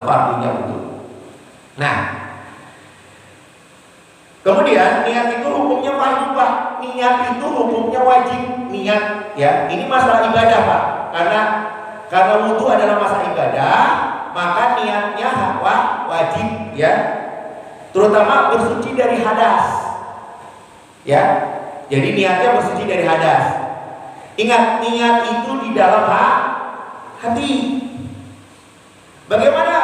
fardunya wudhu. Nah, kemudian niat itu hukumnya wajib Pak. Niat itu hukumnya wajib. Niat ya, ini masalah ibadah Pak. Karena wudhu adalah masalah ibadah, maka niatnya wajib ya. Terutama bersuci dari hadas. Ya. Jadi niatnya bersuci dari hadas. Ingat, niat itu di dalam hati. Bagaimana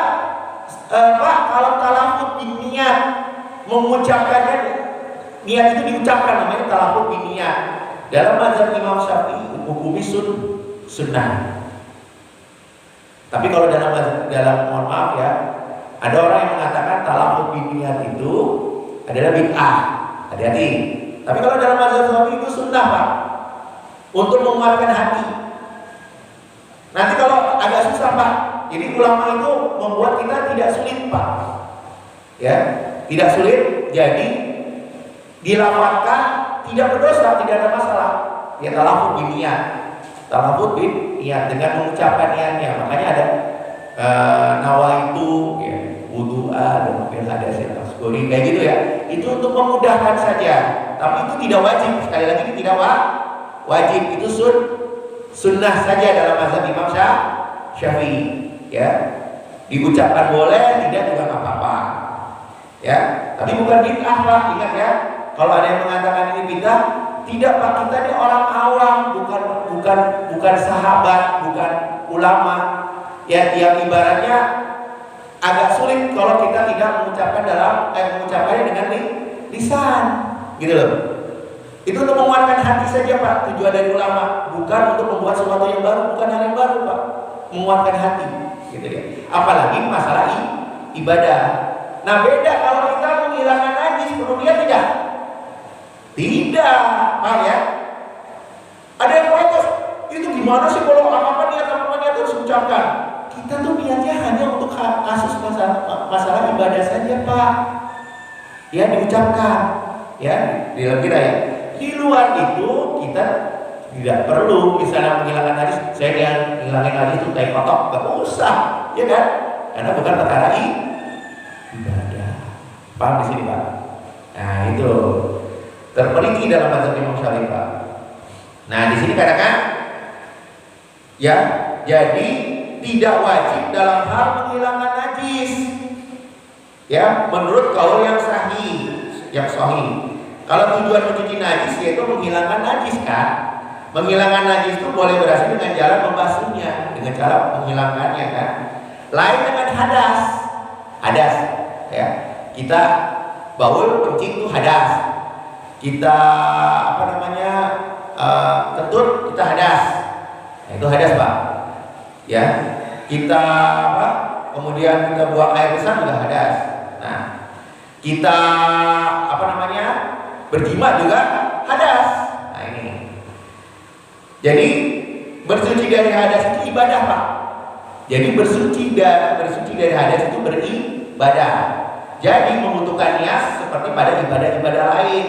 Pak kalau talafut niat mengucapkannya, niat itu diucapkan namanya talafut niat. Dalam mazhab Imam Syafi'i hukumi sunnah. Tapi kalau dalam mohon maaf ya, ada orang yang mengatakan talafut niat itu adalah bid'ah. Hati-hati. Tapi kalau dalam mazhab Syafi'i itu sunnah Pak, untuk menguatkan hati. Nanti kalau agak susah Pak, jadi ulama itu membuat kita tidak sulit Pak. Ya, tidak sulit. Jadi dilafalkan tidak berdosa, tidak ada masalah. Ya talafut bin niat. Talafut bin niat dengan mengucapkan niatnya. Makanya ada nawaitu ya, wudu'a dan bil hadas al-asghari kayak gitu ya. Itu untuk memudahkan saja. Tapi itu tidak wajib. Sekali lagi ini tidak wajib. Itu sunnah saja dalam mazhab Imam Syafi'i. Ya, diucapkan boleh, tidak juga nggak apa-apa. Ya, tapi bukan bid'ah Pak. Ingat ya, kalau ada yang mengatakan ini bid'ah, tidak Pak. Kita ini orang awam, bukan sahabat, bukan ulama. Ya, yang ibaratnya agak sulit kalau kita tidak mengucapkannya dengan lisan, gitu loh. Itu untuk menguatkan hati saja Pak. Tujuan dari ulama bukan untuk membuat sesuatu yang baru, bukan hal yang baru Pak. Menguatkan hati. Gitu ya. Apalagi masalah ibadah. Nah beda kalau kita menghilangkan najis, perlu niat tidak? Tidak, paham ya? Ada yang protes, itu gimana sih kalau apa-apa niat harus ucapkan? Kita tuh niatnya hanya untuk kasus masalah ibadah saja Pak. Ya diucapkan, ya di dalam kita ya. Di luar itu kita tidak perlu misalnya menghilangkan hadis. Saya menghilangkan hadis itu kayak kotok, nggak usah, ya kan? Karena bukan perkara ibadah. Paham di sini Pak? Nah itu terperinci dalam mazhab Imam Syafi'i Pak. Nah di sini katakan, ya jadi tidak wajib dalam hal menghilangkan najis. Ya menurut kaul yang sahih. Kalau tujuan mencuci najis yaitu menghilangkan najis kan. Menghilangkan najis itu boleh berhasil dengan cara membasuhnya, dengan cara menghilangkannya kan. Lain dengan hadas. Ya. Kita baul kencing itu hadas. Kita kentut kita hadas. Nah, itu hadas Pak. Ya. Kita kemudian kita buang air besar juga hadas. Nah, kita berjima juga hadas. Nah ini. Jadi bersuci dari hadas itu ibadah Pak. Jadi bersuci dari hadas itu beribadah. Jadi membutuhkan niat seperti pada ibadah-ibadah lain.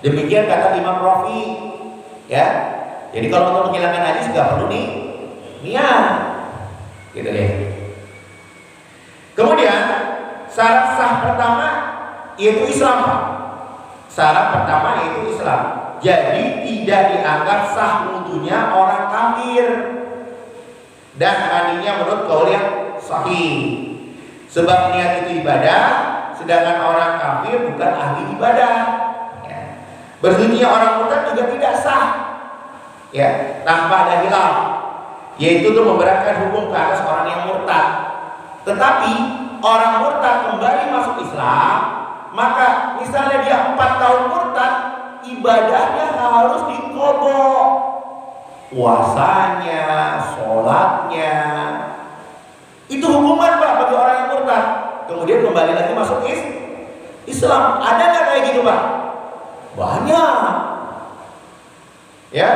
Demikian kata Imam Rafi. Ya. Jadi kalau untuk menghilangkan najis nggak perlu niat. Gitu deh. Kemudian syarat sah pertama yaitu Islam Pak. Syarat pertama yaitu Islam. Jadi tidak dianggap sah wudhunya orang kafir dan mandinya menurut kaul yang sahih. Sebab niat itu ibadah, sedangkan orang kafir bukan ahli ibadah. Ya. Bersucinya orang murtad juga tidak sah. Ya, tanpa ada hilaf. Yaitu untuk memberatkan hukum ke atas orang yang murtad. Tetapi orang murtad kembali masuk Islam, maka misalnya dia 4 tahun murtad, ibadahnya harus diqadha. Puasanya, sholatnya, itu hukuman Pak bagi orang yang murtad. Kemudian kembali lagi masuk Islam. Ada nggak kayak gitu Pak? Banyak. Ya,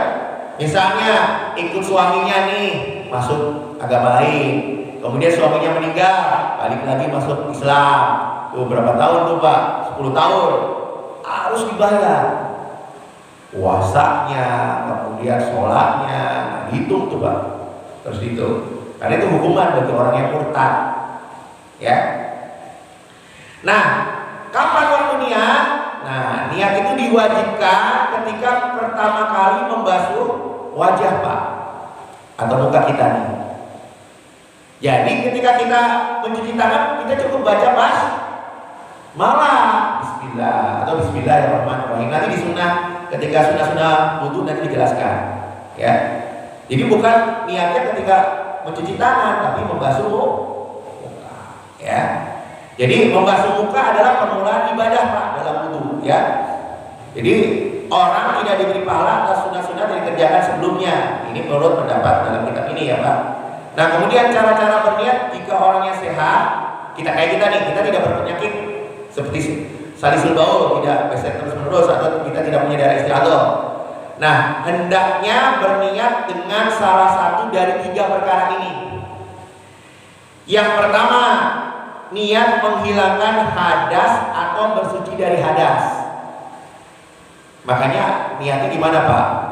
misalnya ikut suaminya nih masuk agama lain, kemudian suaminya meninggal, balik lagi masuk Islam. Tuh berapa tahun tuh Pak? 10 tahun. Harus dibayar. Puasanya, kemudian sholatnya, hitung tuh Pak. Terus itu. Karena itu hukuman bagi orang yang murtad. Ya. Nah, kapan waktu niat? Nah, niat itu diwajibkan ketika pertama kali membasuh wajah, Pak, atau muka kita nih. Jadi ketika kita mencuci tangan, kita cukup baca malah Bismillah atau Bismillahirrahmanirrahim. Nanti di sunnah, ketika sunnah wudhu nanti dijelaskan. Ya. Jadi bukan niatnya ketika mencuci tangan, tapi membasuh muka. Ya. Jadi membasuh muka adalah permulaan ibadah, Pak, dalam wudhu. Ya. Jadi orang tidak diberi pahala atas sunnah-sunnah yang dikerjakan sebelumnya. Ini menurut pendapat dalam kitab ini, ya, Pak. Nah, kemudian cara-cara berniat jika orangnya sehat, kita kayak kita nih, kita tidak berpenyakit seperti salisul baul, tidak beset terus-menerus, atau kita tidak punya darah istiadah. Nah, hendaknya berniat dengan salah satu dari 3 perkara ini. Yang pertama, niat menghilangkan hadas atau bersuci dari hadas. Makanya niatnya gimana, Pak?